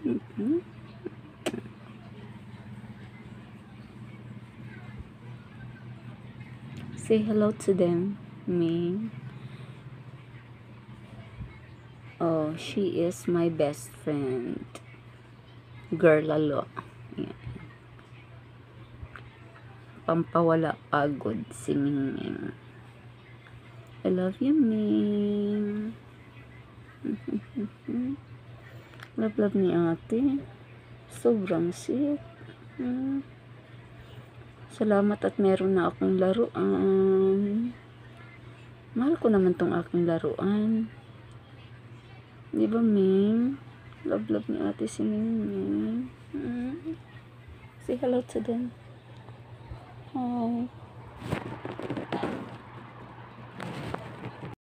Mhm. Say hello to them, Ming. Oh, she is my best friend. Girl lalo. Yan. Pampawala pagod si Mingming. I love you, Ming. Love ni ate. Sobrang sweet. Salamat at meron na akong laruan. Mahal ko naman tong aking laruan. Di ba, Ming? Love ni ate si Ming. Say hello to them. Hi.